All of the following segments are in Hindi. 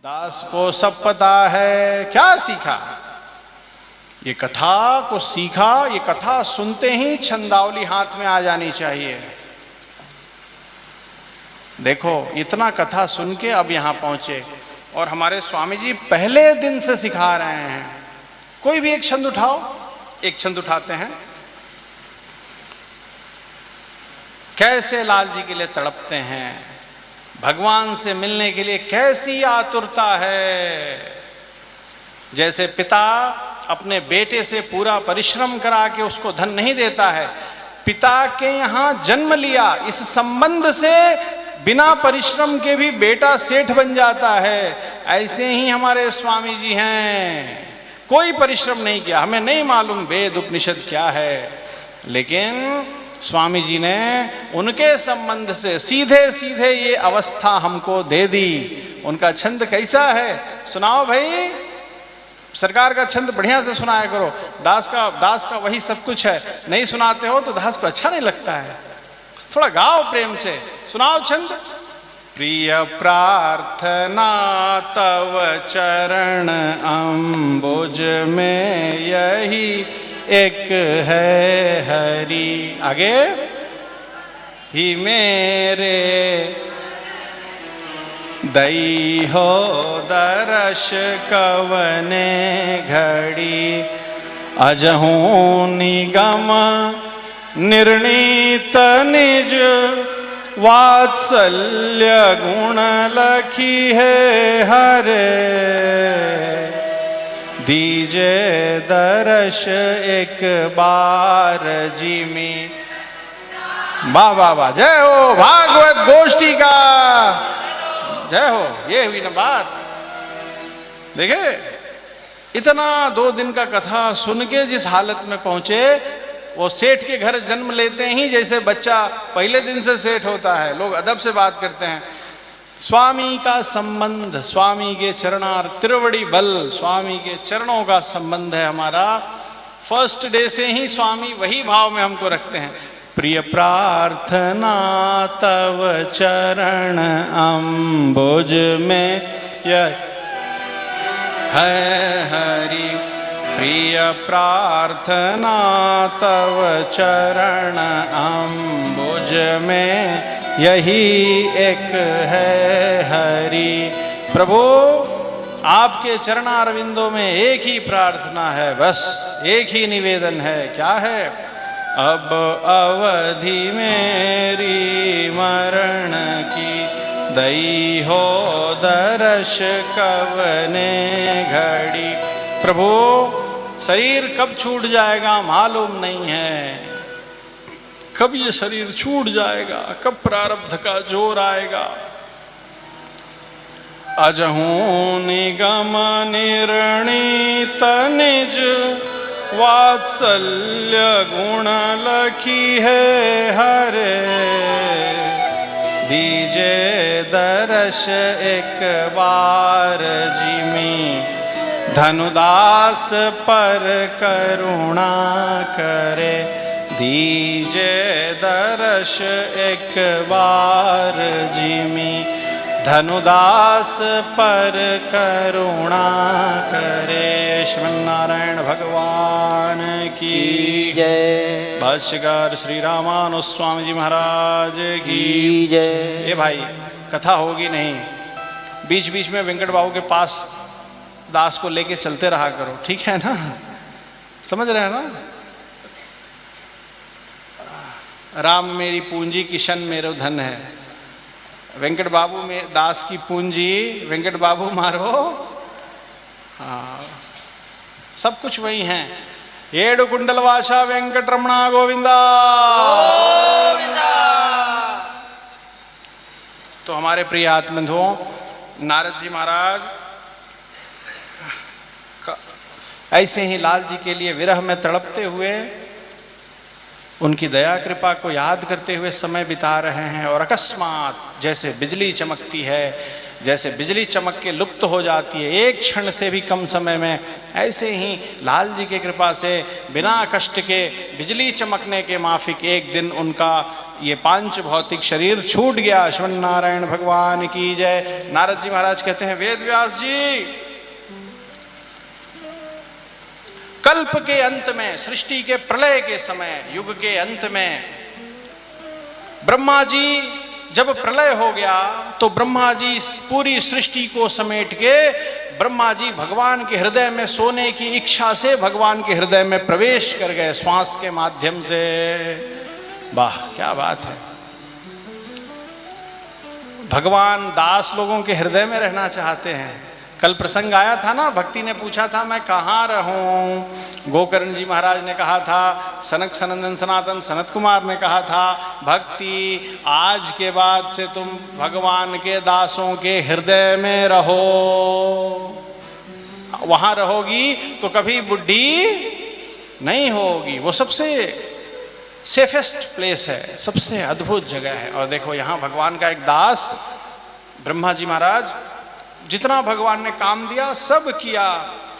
दास को सब पता है, क्या सीखा? ये कथा को सीखा, ये कथा सुनते ही छंदावली हाथ में आ जानी चाहिए। देखो इतना कथा सुन के अब यहां पहुंचे और हमारे स्वामी जी पहले दिन से सिखा रहे हैं। कोई भी एक छंद उठाओ, एक छंद उठाते हैं, कैसे लाल जी के लिए तड़पते हैं, भगवान से मिलने के लिए कैसी आतुरता है। जैसे पिता अपने बेटे से पूरा परिश्रम करा के उसको धन नहीं देता है, पिता के यहाँ जन्म लिया, इस संबंध से बिना परिश्रम के भी बेटा सेठ बन जाता है। ऐसे ही हमारे स्वामी जी हैं, कोई परिश्रम नहीं किया। हमें नहीं मालूम वेद उपनिषद क्या है, लेकिन स्वामी जी ने उनके संबंध से सीधे सीधे ये अवस्था हमको दे दी। उनका छंद कैसा है सुनाओ भाई, सरकार का छंद बढ़िया से सुनाया करो। दास का वही सब कुछ है, नहीं सुनाते हो तो दास को अच्छा नहीं लगता है। थोड़ा गाओ प्रेम से, सुनाओ छंद। प्रिय प्रार्थना तव चरण अम्बुज में यही एक है हरि। आगे ही मेरे दई हो दर्श कवने घड़ी, अजहूं निगम निर्णीत निज वात्सल्य गुण लखी है हरे, दीजे दर्श एक बार जिमी। वाह वाह वाह, जय हो भागवत गोष्ठी का, जय हो। ये हुई ना बात। देखे इतना 2 दिन का कथा सुन के जिस हालत में पहुंचे, वो सेठ के घर जन्म लेते ही जैसे बच्चा पहले दिन से सेठ होता है, लोग अदब से बात करते हैं। स्वामी का संबंध, स्वामी के चरणार त्रिवड़ी बल, स्वामी के चरणों का संबंध है हमारा। फर्स्ट डे से ही स्वामी वही भाव में हमको रखते हैं। प्रिय प्रार्थना तव चरण अम्बुज में यह है हरि, प्रिय प्रार्थना तव चरण अम्बुज में यही एक है हरि। प्रभु आपके चरणारविंदों में एक ही प्रार्थना है, बस एक ही निवेदन है। क्या है? अब अवधि मेरी मरण की, दई हो दर्श कवने घड़ी। प्रभु शरीर कब छूट जाएगा मालूम नहीं है, कब ये शरीर छूट जाएगा, कब प्रारब्ध का जोर आएगा। अजहूं निगम निर्णीत निज वात्सल्य गुण लखी है हरे, दीजे दर्श एक बार जिमी, धनुदास पर करुणा करे, दीजे दर्श एक बार जिमी, धनुदास पर करुणा करे। श्रीमन्नारायण भगवान की जय। भाष्यकार श्री रामानुज स्वामी जी महाराज की जय। ये भाई कथा होगी नहीं, बीच बीच में वेंकट बाबू के पास दास को लेके चलते रहा करो, ठीक है ना? समझ रहे हैं ना? राम मेरी पूंजी, किशन मेरो धन है। वेंकट बाबू में दास की पूंजी, वेंकट बाबू मारो। हाँ, सब कुछ वही है। येडु कुंडलवासा वेंकट रमणा गोविंदा गोविंदा। तो हमारे प्रिय आत्मबंधुओं, नारद जी महाराज ऐसे ही लाल जी के लिए विरह में तड़पते हुए, उनकी दया कृपा को याद करते हुए समय बिता रहे हैं। और अकस्मात जैसे बिजली चमकती है, जैसे बिजली चमक के लुप्त हो जाती है एक क्षण से भी कम समय में, ऐसे ही लाल जी की कृपा से बिना कष्ट के बिजली चमकने के माफिक एक दिन उनका ये पांच भौतिक शरीर छूट गया। श्रीमन नारायण भगवान की जय। नारद जी महाराज कहते हैं, वेद व्यास जी, कल्प के अंत में, सृष्टि के प्रलय के समय, युग के अंत में ब्रह्मा जी, जब प्रलय हो गया तो ब्रह्मा जी पूरी सृष्टि को समेट के ब्रह्मा जी भगवान के हृदय में सोने की इच्छा से भगवान के हृदय में प्रवेश कर गए श्वास के माध्यम से। वाह क्या बात है। भगवान दास लोगों के हृदय में रहना चाहते हैं। कल प्रसंग आया था ना, भक्ति ने पूछा था मैं कहाँ रहूं। गोकर्ण जी महाराज ने कहा था, सनक सनंदन सनातन सनत कुमार ने कहा था, भक्ति आज के बाद से तुम भगवान के दासों के हृदय में रहो। वहां रहोगी तो कभी बुढ़ी नहीं होगी। वो सबसे सेफेस्ट प्लेस है, सबसे अद्भुत जगह है। और देखो यहाँ भगवान का एक दास ब्रह्मा जी महाराज, जितना भगवान ने काम दिया सब किया,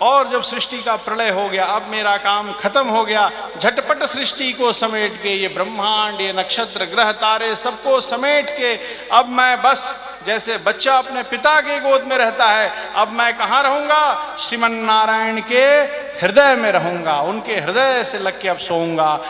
और जब सृष्टि का प्रलय हो गया, अब मेरा काम खत्म हो गया, झटपट सृष्टि को समेट के, ये ब्रह्मांड, ये नक्षत्र, ग्रह, तारे, सबको समेट के अब मैं बस जैसे बच्चा अपने पिता के गोद में रहता है, अब मैं कहाँ रहूंगा? श्रीमन नारायण के हृदय में रहूंगा, उनके हृदय से लग के अब सोऊंगा।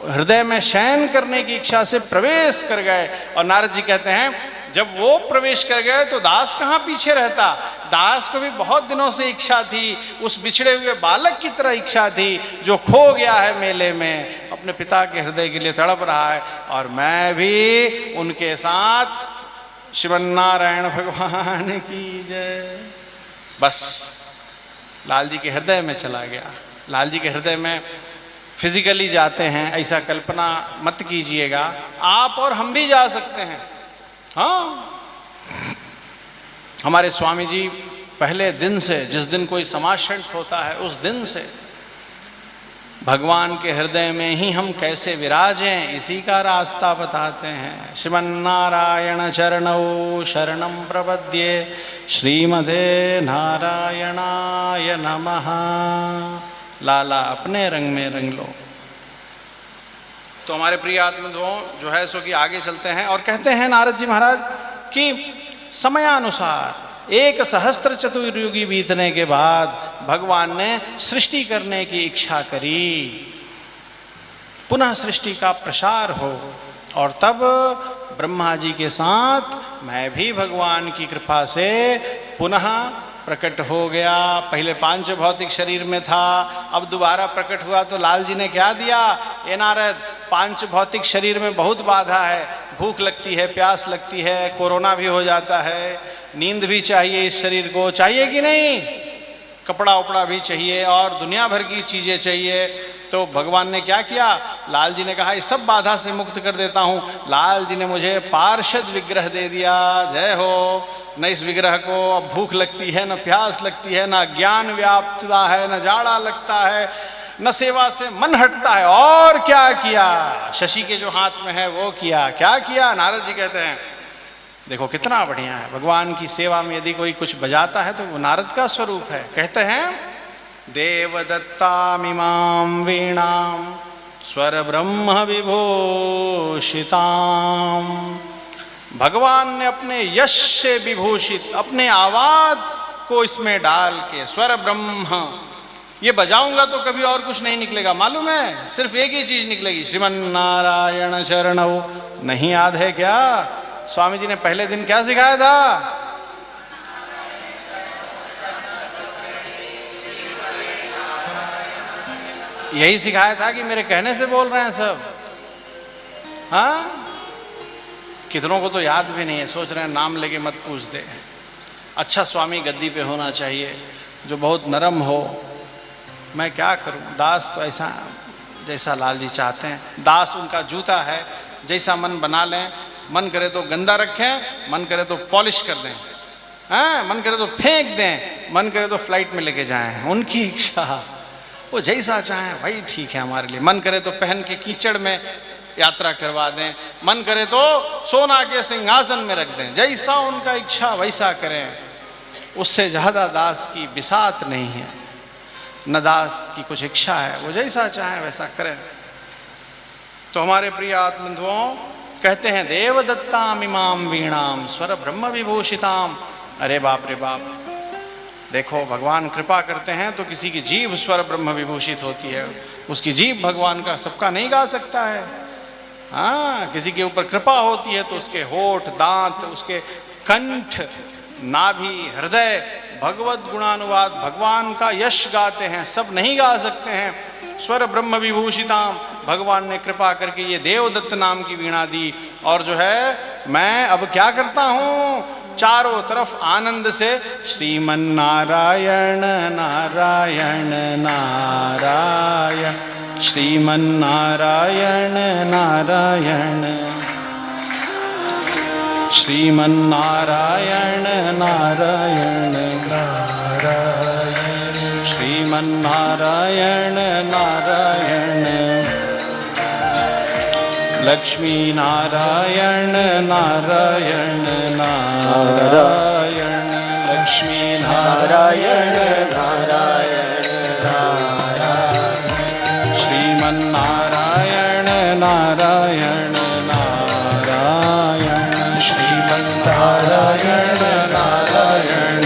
हृदय में शयन करने की इच्छा से प्रवेश कर गए। और नारद जी कहते हैं, जब वो प्रवेश कर गए तो दास कहाँ पीछे रहता। दास को भी बहुत दिनों से इच्छा थी, उस बिछड़े हुए बालक की तरह इच्छा थी जो खो गया है मेले में, अपने पिता के हृदय के लिए तड़प रहा है। और मैं भी उनके साथ श्रीमन नारायण भगवान की जय, बस लाल जी के हृदय में चला गया। लाल जी के हृदय में फिजिकली जाते हैं ऐसा कल्पना मत कीजिएगा, आप और हम भी जा सकते हैं। हाँ, हमारे स्वामी जी पहले दिन से, जिस दिन कोई समाश्रित होता है उस दिन से भगवान के हृदय में ही हम कैसे विराजें, इसी का रास्ता बताते हैं। श्रीमन नारायण चरणौ शरणं प्रपद्ये, श्रीमदे नारायणाय नमः। लाला अपने रंग में रंग लो। तो हमारे प्रिय आत्मधो जो है सो कि आगे चलते हैं और कहते हैं नारद जी महाराज कि समयानुसार 1 सहस्त्र चतुर्युगी बीतने के बाद भगवान ने सृष्टि करने की इच्छा करी, पुनः सृष्टि का प्रसार हो। और तब ब्रह्मा जी के साथ मैं भी भगवान की कृपा से पुनः प्रकट हो गया। पहले 5 भौतिक शरीर में था, अब दोबारा प्रकट हुआ तो लाल जी ने क्या दिया? ए नारद, 5 भौतिक शरीर में बहुत बाधा है, भूख लगती है, प्यास लगती है, कोरोना भी हो जाता है, नींद भी चाहिए इस शरीर को, चाहिए कि नहीं? कपड़ा उपड़ा भी चाहिए और दुनिया भर की चीज़ें चाहिए। तो भगवान ने क्या किया? लाल जी ने कहा इस सब बाधा से मुक्त कर देता हूँ। लाल जी ने मुझे पार्षद विग्रह दे दिया। जय हो। न इस विग्रह को अब भूख लगती है, न प्यास लगती है, न ज्ञान व्याप्तता है, न जाड़ा लगता है, न सेवा से मन हटता है। और क्या किया? शशि के जो हाथ में है वो किया। क्या किया? नारद जी कहते हैं देखो कितना बढ़िया है। भगवान की सेवा में यदि कोई कुछ बजाता है तो वो नारद का स्वरूप है। कहते हैं देवदत्तामिमां वीणां स्वर ब्रह्म विभूषितां। भगवान ने अपने यश से विभूषित अपने आवाज को इसमें डाल के स्वर ब्रह्म, ये बजाऊंगा तो कभी और कुछ नहीं निकलेगा, मालूम है? सिर्फ एक ही चीज निकलेगी, श्रीमन नारायण चरणौ। नहीं याद है क्या स्वामी जी ने पहले दिन क्या सिखाया था? यही सिखाया था कि मेरे कहने से बोल रहे हैं सब। हाँ, कितनों को तो याद भी नहीं है, सोच रहे हैं नाम लेके मत पूछ दे। अच्छा स्वामी गद्दी पे होना चाहिए जो बहुत नरम हो। मैं क्या करूं? दास तो ऐसा जैसा लाल जी चाहते हैं। दास उनका जूता है, जैसा मन बना लें। मन करे तो गंदा रखें, मन करे तो पॉलिश कर दें, हाँ, मन करे तो फेंक दें, मन करे तो फ्लाइट में लेके जाएं। उनकी इच्छा, वो जैसा चाहें वही ठीक है हमारे लिए। मन करे तो पहन के कीचड़ में यात्रा करवा दें, मन करे तो सोना के सिंहासन में रख दें, जैसा उनका इच्छा वैसा करें। उससे ज़्यादा दास की बिसात नहीं है, न दास की कुछ इच्छा है, वो जैसा चाहे वैसा करें। तो हमारे प्रिय आत्मबंधुओं कहते हैं देवदत्ताम इमाम वीणाम स्वर ब्रह्म विभूषिताम। अरे बाप रे बाप, देखो भगवान कृपा करते हैं तो किसी की जीभ स्वर ब्रह्म विभूषित होती है, उसकी जीभ भगवान का सबका नहीं गा सकता है। हाँ, किसी के ऊपर कृपा होती है तो उसके होठ, दांत, उसके कंठ, नाभि, हृदय भगवत गुणानुवाद भगवान का यश गाते हैं, सब नहीं गा सकते हैं। स्वर ब्रह्म विभूषिताम, भगवान ने कृपा करके ये देवदत्त नाम की वीणा दी। और जो है मैं अब क्या करता हूँ, चारों तरफ आनंद से श्रीमन नारायण नारायण नारायण, श्रीमन नारायण नारायण, श्रीमन नारायण नारायण नारायण, श्रीमन नारायण नारायण, लक्ष्मी नारायण नारायण नारायण, लक्ष्मी नारायण नारायण नारायण, श्रीमन नारायण नारायण नारायण, श्रीमन नारायण नारायण नारायण,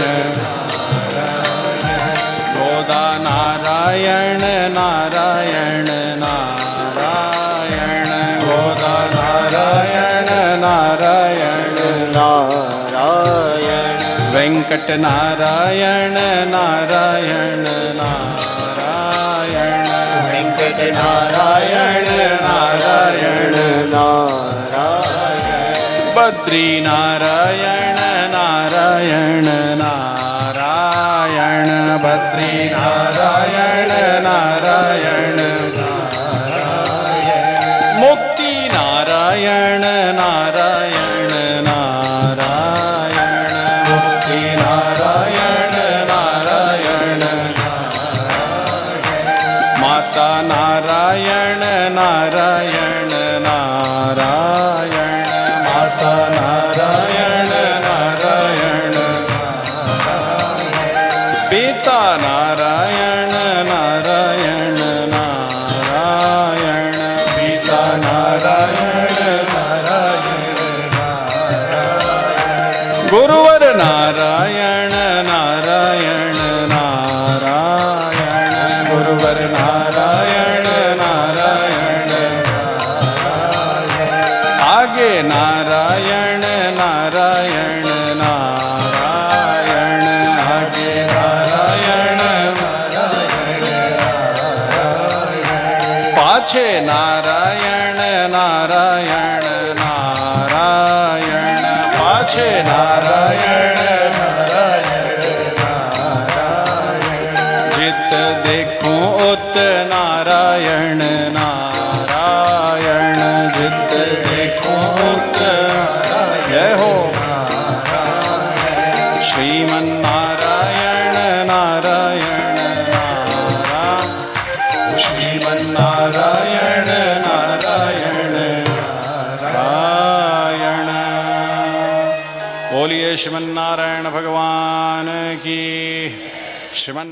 गोदा नारायण नारायण नारायण, गोदा नारायण नारायण नारायण, वेंकट नारायण नारायण नारायण, वेंकट नारायण नारायण नारायण, बद्री नारायण नारायण नारायण, बद्री नारायण नारायण नारायण, मुक्ति नारायण नारायण नारायण, मुक्ति नारायण नारायण नारायण, माता नारायण नारायण नारायण, माता नारायण नारायण नारायण, पिता नारायण नारायण नारायण, पिता नारायण नारायण नारायण, गुरुवर नारायण नारायण नारायण, गुरुवर नारायण नारायण नारायण, आगे नारायण नारायण नारायण, आगे नारायण नारायण नारायण, पाछे नारायण नारायण नारायण, पाछे नारायण नारायण नारायण, जित देखूं उत नारायण नारायण, जित देखूं उत, जय हो श्रीमन नारायण नारायण नारायण, श्रीमन नारायण नारायण नारायण। बोलिए श्रीमन नारायण भगवान की। श्रीमन